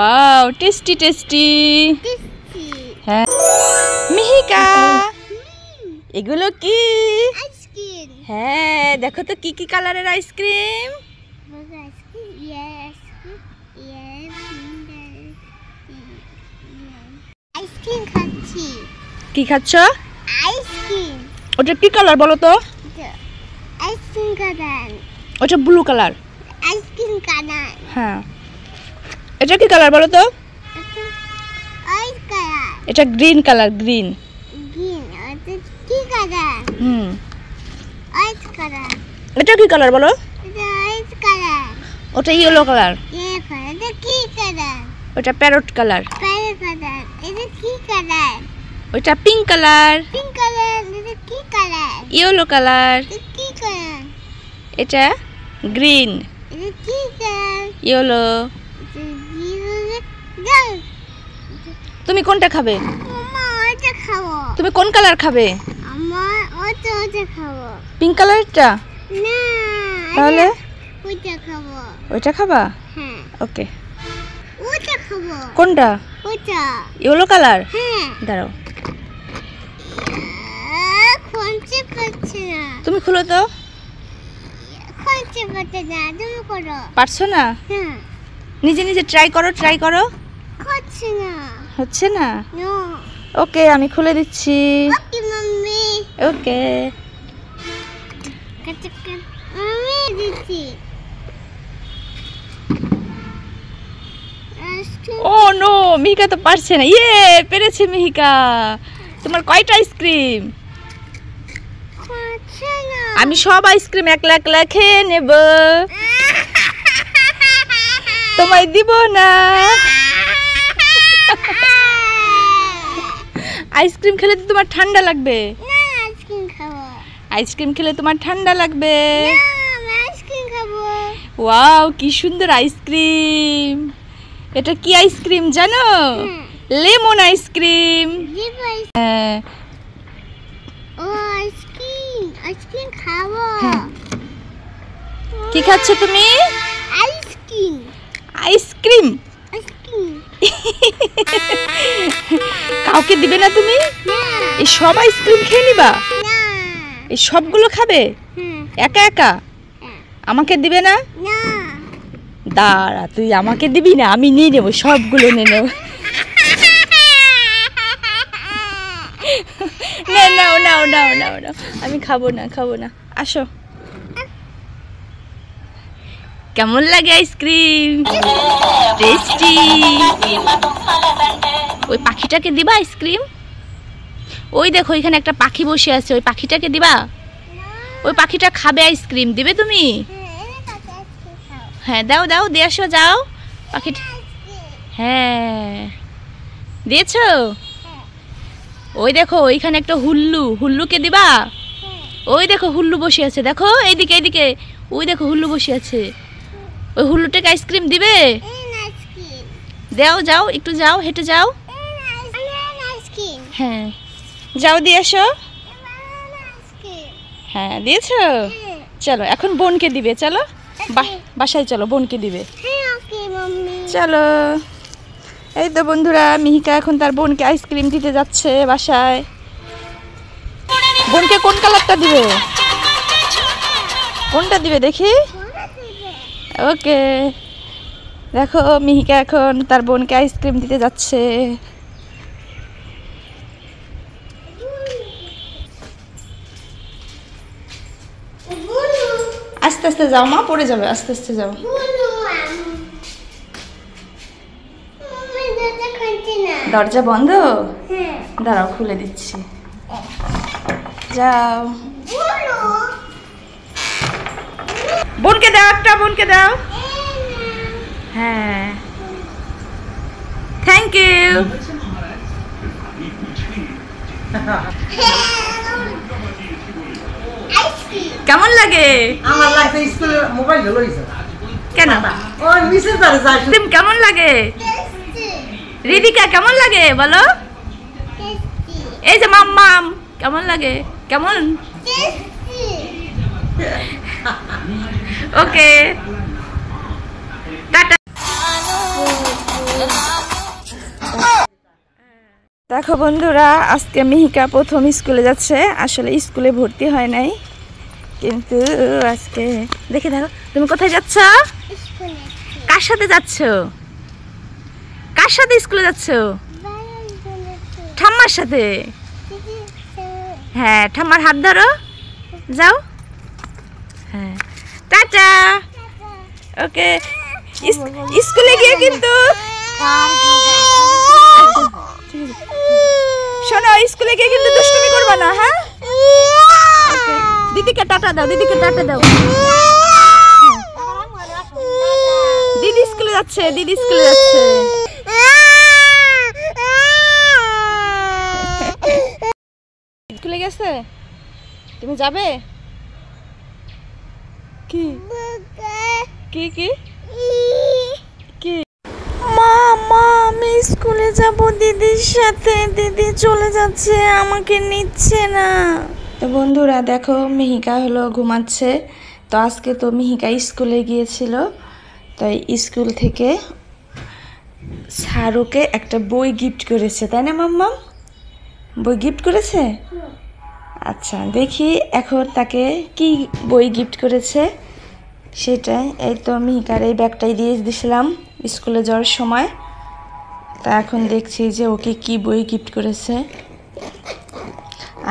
Wow tasty tasty. হ্যাঁ মিহিকা এগুলো কি? আইসক্রিম। হ্যাঁ দেখো তো কি কি কালারের আইসক্রিম। আইসক্রিম খাচ্ছি। কি খাচ্ছ? আইসক্রিম। ওটা কি কালার বলো তো? Ice cream colour. ওটা ব্লু কালার। Ice cream colour. হ্যাঁ এটা কি কালার বলো তো? আইস কালার। এটা গ্রিন কালার গ্রিন। গ্রিন। এটা কি কালার? আইস কালার। এটা কি কালার বলো? এটা আইস কালার। ওটা ইয়েলো কালার। এটা কি কালার? ওটা প্যারট কালার। Parrot colour. এটা কি কালার? ওটা পিঙ্ক কালার। Pink colour. এটা কি কালার? Yellow colour. এটা কি কালার? এটা গ্রিন। এটা কি কালার? ইয়েলো। তুমি কোনটা খাবে? মামা ওটা খাবো। তুমি কোন কালার খাবে? আমার ওটা খাবো। পিঙ্ক কালারটা? না তাহলে ওটা খাবো। ওইটা খাবা? হ্যাঁ ওকে। ওটা খাবো। কোনটা? ওটা। Yellow colour? হ্যাঁ। দাঁড়াও খুলতে পারছি না। তুমি খুলো তো। খুলতে পারছি না। তুমি করো। পারছো না? হ্যাঁ। নিজে নিজে ট্রাই করো ট্রাই করো। করছি না। হচ্ছে না? নো। ওকে আমি খুলে দিচ্ছি। ওকে মাম্মি। ওকে আমি দিচ্ছি। ও নো মিহিকা তো পারছে না। ইয়ে পেরেছে মিহিকা। তোমার কয়টা আইসক্রিম? আমি সব আইসক্রিম একলা একলা খেয়ে নেব, তোমায় দিব না। আইসক্রিম খেলে তো তোমার ঠান্ডা লাগবে। আইসক্রিম খাবো। আইসক্রিম খেলে তোমার ঠান্ডা লাগবে। আইসক্রিম খাবো। ওয়াও কি সুন্দর আইসক্রিম। এটা কি আইসক্রিম জানো? Lemon ice cream. হ্যাঁ ও আইসক্রিম। আইসক্রিম খাবো। কি খাচ্ছ তুমি? আইসক্রিম। আইসক্রিম। আইসক্রিম। কাউকে দিবে না তুমি? না। এই সব আইসক্রিম খেয়ে নিবা? না। এই সবগুলো খাবে একা একা? আমাকে দিবে না? না। দাঁড়া তুই আমাকে দিবি না, আমি নিয়ে নেবো সবগুলো নিয়ে নেবো। না নাও নাও নাও নাও নাও, আমি খাবো না খাবো না। আসো। কেমন লাগে আইসক্রিম? টেস্টি। ওই পাখিটাকে দিবা আইসক্রিম? ওই দেখো এখানে একটা পাখি বসে আছে, ওই পাখিটাকে দিবা? ওই পাখিটা খাবে আইসক্রিম, দিবে তুমি? হ্যাঁ দাও দাও দিয়ে আসো যাও। পাখিটা হ্যাঁ দিয়েছো? ওই দেখো ওইখানে একটা হুল্লু, হুল্লুকে দিবা? ওই দেখো হুল্লু বসে আছে, দেখো এইদিকে এইদিকে, ওই দেখো হুল্লু বসে আছে। ওই হুল্লুটাকে আইসক্রিম দিবে? দাও যাও একটু যাও, হেঁটে যাও। হ্যাঁ যাও দিয়ে আসো। হ্যাঁ দিয়েছো? চলো এখন বোনকে দিবে, চলো বাসায় চলো, বোনকে দিবে। চলো। এই তো বন্ধুরা মিহিকা এখন তার বোনকে আইসক্রিম দিতে যাচ্ছে বাসায়। বোনকে কোন কালারটা দিবে? কোনটা দিবে দেখি? ওকে দেখো মিহিকা এখন তার বোনকে আইসক্রিম দিতে যাচ্ছে। আস্তে আস্তে যাও মা, পড়ে যাবে, আস্তে আস্তে যাও। দরজা বন্ধ? দাঁড়াও খুলে দিচ্ছি, যাও। বোনকে দাও একটা, বোনকে দাও। হ্যাঁ থ্যাংক ইউ। কেমন লাগে? আমার লাগছে স্কুলে মোবাইল লইছে কেন? ওই মিসের দাঁড়ে যায়। কেমন লাগে? রিদিকা কেমন লাগে বলো? এই যে মাম্মাম কেমন লাগে? কেমন? ওকে টাটা। দেখো বন্ধুরা, আজকে মিহিকা প্রথম স্কুলে যাচ্ছে। আসলে স্কুলে ভর্তি হয় নাই, কিন্তু আজকে দেখে দেখো। তুমি কোথায় যাচ্ছ? স্কুলে কার সাথে যাচ্ছ? কার সাথে স্কুলে যাচ্ছ? ঠাম্মার সাথে। হ্যাঁ, ঠাম্মার হাত ধরো, যাও। হ্যাঁ, টাটা। ওকে, স্কুলে গিয়ে কিন্তু শোনো, স্কুলে গিয়ে কিন্তু দুষ্টুমি করবা না, হ্যাঁ? ওকে, দিদিকে টাটা দাও, দিদিকে টাটা দাও। দিদি স্কুলে যাচ্ছে, দিদি স্কুলে যাচ্ছে। স্কুলে গেছে, তুমি যাবে? কি কি কি কি? মা মা, আমি স্কুলে যাব দিদির সাথে। দিদি চলে যাচ্ছে, আমাকে নিচ্ছে না। তো বন্ধুরা দেখো, মিহিকা হলো ঘুমাচ্ছে। তো আজকে তো মিহিকা স্কুলে গিয়েছিল, তাই স্কুল থেকে স্যারকে একটা বই গিফট করেছে, তাই না মাম্মা? বই গিফট করেছে? আচ্ছা, দেখি এখন তাকে কি বই গিফট করেছে সেটাই। এই তো মিহিকার এই ব্যাগটাই দিয়ে দিয়েছিলাম স্কুলে যাওয়ার সময়। তা এখন দেখছি যে ওকে কি বই গিফট করেছে।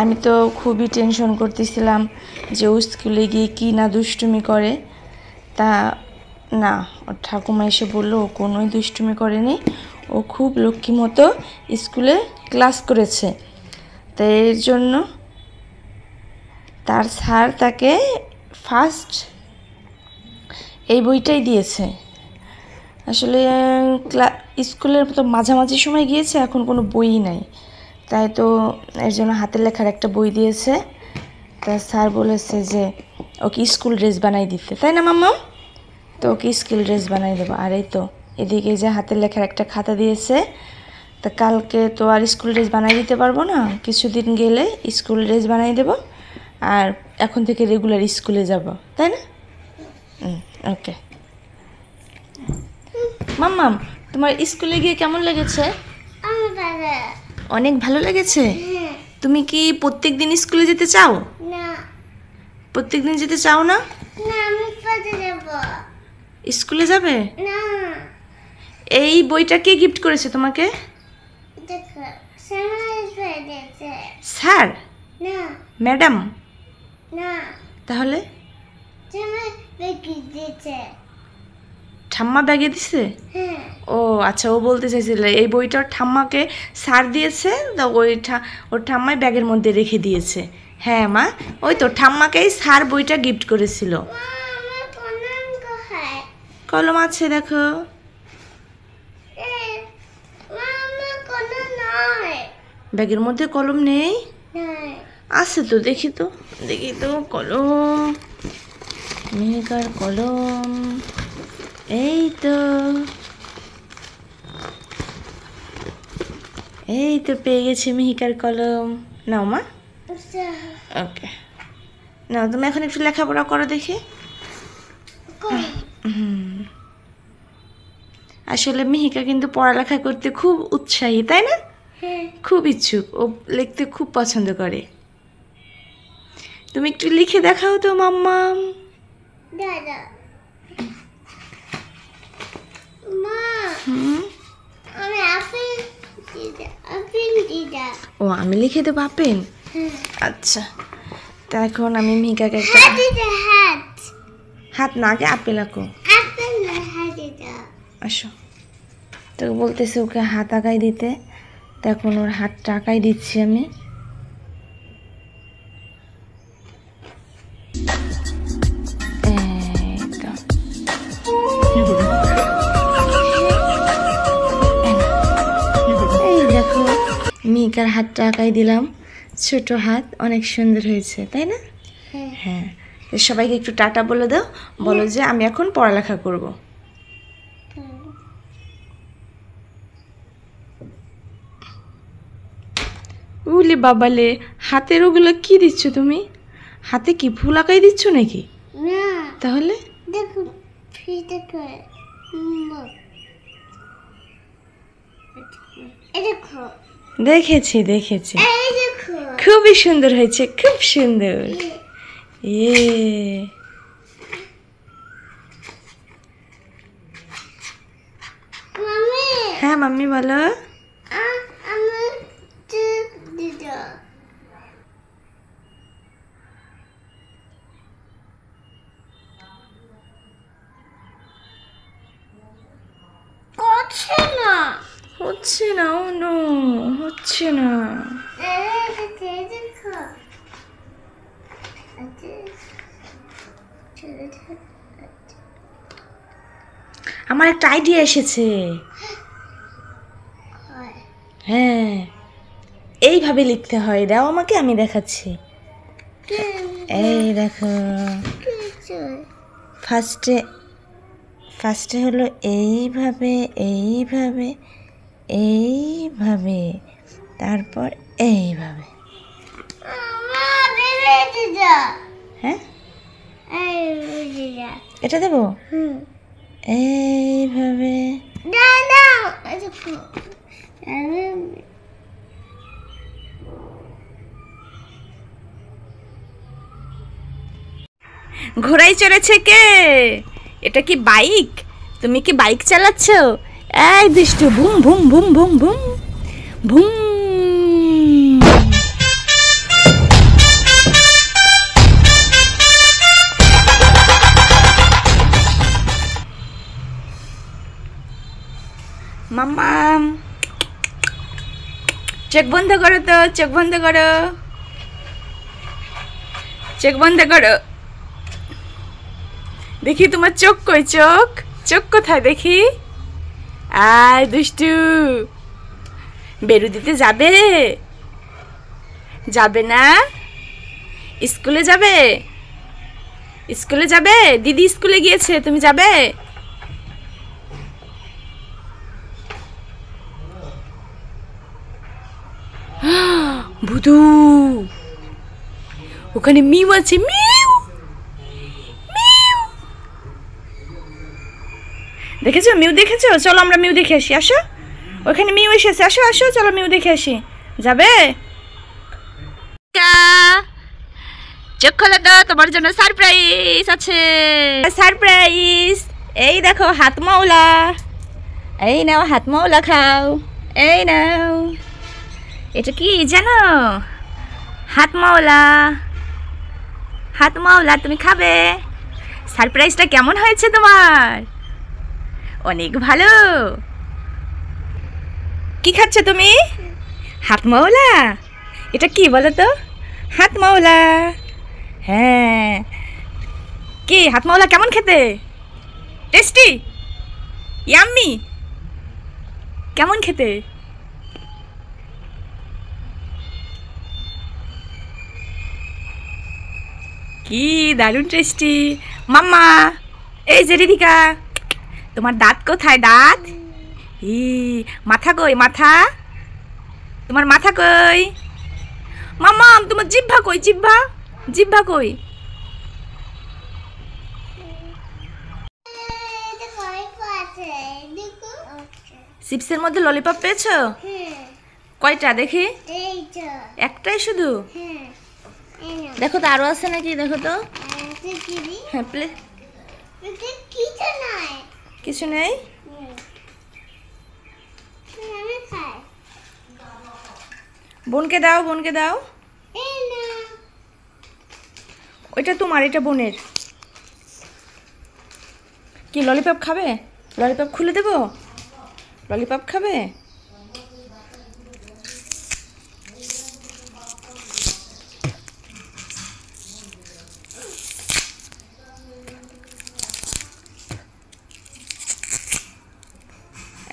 আমি তো খুবই টেনশন করতেছিলাম যে ও স্কুলে গিয়ে কি না দুষ্টুমি করে। তা না, ওর ঠাকুমা এসে বললো ও কোনোই দুষ্টুমি করেনি, ও খুব লক্ষ্মী মতো স্কুলে ক্লাস করেছে। তো এর জন্য তার স্যার তাকে ফার্স্ট এই বইটাই দিয়েছে। আসলে স্কুলের তো মাঝামাঝি সময় গিয়েছে, এখন কোনো বই নাই, তাই তো এর জন্য হাতের লেখার একটা বই দিয়েছে। তা স্যার বলেছে যে ওকে স্কুল ড্রেস বানাই দিতে, তাই না মাম্মা? তো ওকে স্কুল ড্রেস বানাই দেবো। আর এই তো এদিকে যে হাতের লেখার একটা খাতা দিয়েছে। তা কালকে তো আর স্কুল ড্রেস বানাই দিতে পারবো না, কিছুদিন গেলে স্কুল ড্রেস বানাই দেবো, আর এখন থেকে রেগুলার স্কুলে যাব, তাই না? ওকে মাম্মাম, তোমার স্কুলে গিয়ে কেমন লেগেছে? অনেক ভালো লেগেছে। তুমি কি প্রত্যেক দিন স্কুলে যেতে চাও? না প্রত্যেক দিন যেতে চাও না? না, আমি পড়তে যাব স্কুলে যাবে? না। এই বইটা কে গিফট করেছে তোমাকে? দেখো, সামার দিয়েছে। স্যার? না ম্যাডাম? না, তাহলে সামার বেকি দিয়েছে। ঠাম্মা ব্যাগে দিছে? হ্যাঁ ও আচ্ছা, ও বলতে চাইছিল এই বইটা ওর ঠাম্মাকে স্যার দিয়েছে, তো ওর ঠাম্মাই ব্যাগের মধ্যে রেখে দিয়েছে। হ্যাঁ মা, ওই তো ঠাম্মাকেই স্যার বইটা গিফট করেছিল। মা, আমার কলম কোথায়? কলম আছে দেখো। মা, আমার কলম নাই। ব্যাগের মধ্যে কলম নেই? নাই। আছে তো, দেখি তো কলম, মিহিকার কলম, এই তো পেয়ে গেছি মিহিকার কলম। নাও মা। ওকে, নাও তুমি এখন একটু লেখাপড়া করো দেখি। আসলে মিহিকা কিন্তু পড়ালেখা করতে খুব উৎসাহী, তাই না? হ্যাঁ খুব ইচ্ছুক, ও লিখতে খুব পছন্দ করে। তুমি একটু লিখে দেখাও তো মাম্মাম। দাদা। মা, আমি আপেল দিদা। ও, আমি লিখে দেবো আপেল? হ্যাঁ। আচ্ছা, তা এখন আমি মিহিকাকে একটা হাত দিদা, হাত। হাত না, আগে আপেল আঁকো। আপেল না, হাত দিদা। আসো, তো বলতেছে ওকে হাত আঁকাই দিতে, তখন ওর হাতটা আঁকাই দিচ্ছি আমি। এই তো। এই দেখো, মিহিকার হাতটা আঁকাই দিলাম, ছোট হাত, অনেক সুন্দর হয়েছে, তাই না? হ্যাঁ হ্যাঁ, তো সবাইকে একটু টাটা বলে দাও, বলো যে আমি এখন পড়ালেখা করব। উলি বাবালে, হাতের ওগুলো কি দিচ্ছ তুমি? হাতে কি ফুল আঁকাই দিচ্ছ নাকি? না, তাহলে দেখো ফিতে করে। এই দেখো, দেখেছি দেখেছি, এই দেখো খুবই সুন্দর হয়েছে, খুব সুন্দর। এ মামি হ্যাঁ মাম্মি বলো। আমার চুপ দিদ করছে না হচ্ছে না, ও নো, হচ্ছে না। এই দেখো আমার একটা আইডিয়া এসেছে। হ্যাঁ, এইভাবে লিখতে হয়, দাও আমাকে, আমি দেখাচ্ছি। এই দেখো, ফার্স্টে ফার্স্টে হলো এইভাবে, এইভাবে, এইভাবে, তারপর এইভাবে। হ্যাঁ, এটা দেবো, এইভাবে। ঘোড়ায় চড়েছে কে? এটা কি বাইক? তুমি কি বাইক চালাচ্ছ? এই দুষ্টু, boom boom boom boom boom boom. মাম্মাম, চোখ বন্ধ করো তো, চোখ বন্ধ করো, চোখ বন্ধ করো। দেখি তোমার চোখ কই, চোখ, চোখ কোথায় দেখি? আয় দুষ্টু, বেরু দিতে যাবে? যাবে না? স্কুলে যাবে? স্কুলে যাবে? দিদি স্কুলে গিয়েছে, তুমি যাবে? ভুতু, ওখানে মিউ আছে, মিউ মিউ। দেখেছো মিউ, দেখেছো? চলো আমরা মিউ দেখে আসি, আসো। ওখানে মিউ এসেছে, আসো আসো, চলো মিউ দেখে আসি। যাবে? চোখ খোলো তো, তোমার জন্য সারপ্রাইজ আছে। সারপ্রাইজ, এই দেখো হাত মাওলা। এই নাও হাত মাওলা, খাও। এই নাও, এটা কি জানো? হাত মাওলা, হাত মাওলা, তুমি খাবে? সারপ্রাইজটা কেমন হয়েছে তোমার? অনেক ভালো। কি খাচ্ছ তুমি? হাত মাওলা। এটা কি বলো তো? হাত মাওলা। হ্যাঁ, কি হাত মাওলা কেমন খেতে? টেস্টি, ইয়াম্মি, কেমন খেতে? কি দারুণ টেস্টি। মাম্মা, এই যে রিধিকা, তোমার দাঁত কোথায়? দাঁত? ই, মাথা কই? মাথা, তোমার মাথা কই? মাম্মা, তোমার জিহ্বা কই? জিহ্বা, জিহ্বা কই? চিপসের মধ্যে ললিপপ পেয়েছো? কয়টা দেখি? একটাই শুধু? দেখো তো আরো আছে নাকি, দেখো তো। হ্যাঁ, প্লেট কিছু নেই। বোনকে দাও, বোনকে দাও। ওইটা তোমার, এটা বোনের। কি ললিপপ খাবে? ললিপপ খুলে দেবো? ললিপপ খাবে?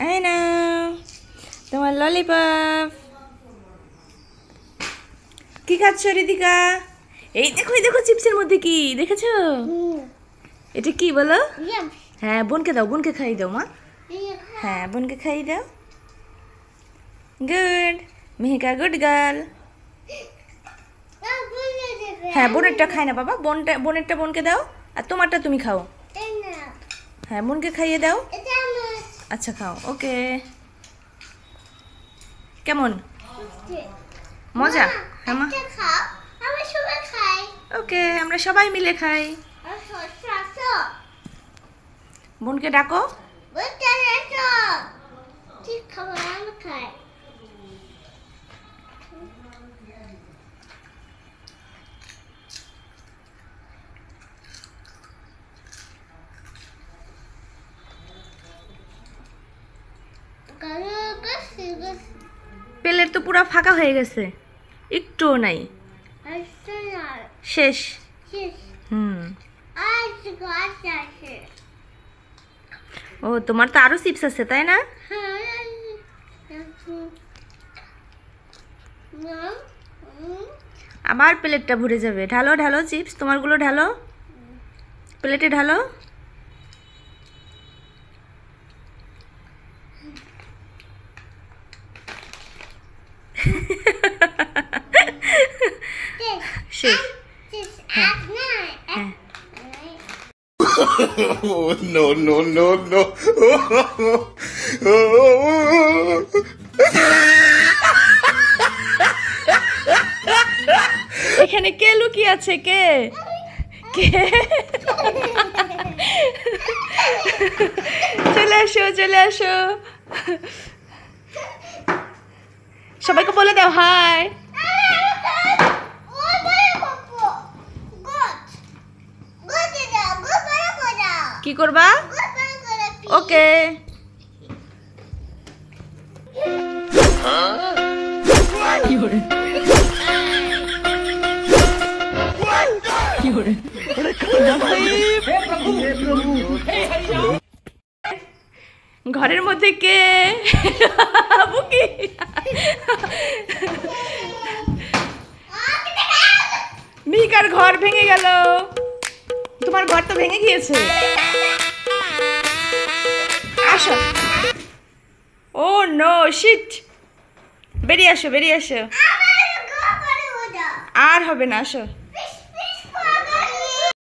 এই নাও তোমার ললিপপ। কি খাচ্ছ রিদিকা? এই দেখো, এই দেখো চিপসের মধ্যে কি দেখেছো? এটা কি বলো? হ্যাঁ, বোনকে দাও, বোনকে খাইয়ে দাও মা। হ্যাঁ, বোনকে খাইয়ে দাও। Good Mehika, good girl. হ্যাঁ, বোনেরটা খাই না বাবা, বোনেরটা বোনকে দাও, আর তোমারটা তুমি খাও। হ্যাঁ, বোনকে খাইয়ে দাও। আচ্ছা খাও, ওকে। কেমন? মজা? হ্যাঁ মা। একটা খাও, আমরা সবাই খাই। ওকে, আমরা সবাই মিলে খাই। আর শসা আছে। বোনকে ডাকো। বুঝতে পেরেছো? ঠিক খাবার আমরা খাই। প্লেট তো পুরো ফাঁকা হয়ে গেছে, একটুও নাই, শেষ। হুম। ও, তোমার তো আরো চিপস আছে তাই না? আবার প্লেটটা ভরে যাবে। ঢালো ঢালো চিপস, তোমারগুলো ঢালো, প্লেটে ঢালো। শেষ। হ্যাঁ। Oh, no, no, no, no. এখানে কে লুকিয়ে আছে? কে কে? চলে আসো, চলে আসো, সবাইকে বলে দাও হাই। কি করবা? ওকে। ঘরের মধ্যে কে? বুকি। মিকার ঘর ভেঙে গেল। তোমার ঘর তো ভেঙে গিয়েছে। আসো। ও নো, শিট। বেরিয়ে আসো, বেরিয়ে আসো। আর হবে না, আসো।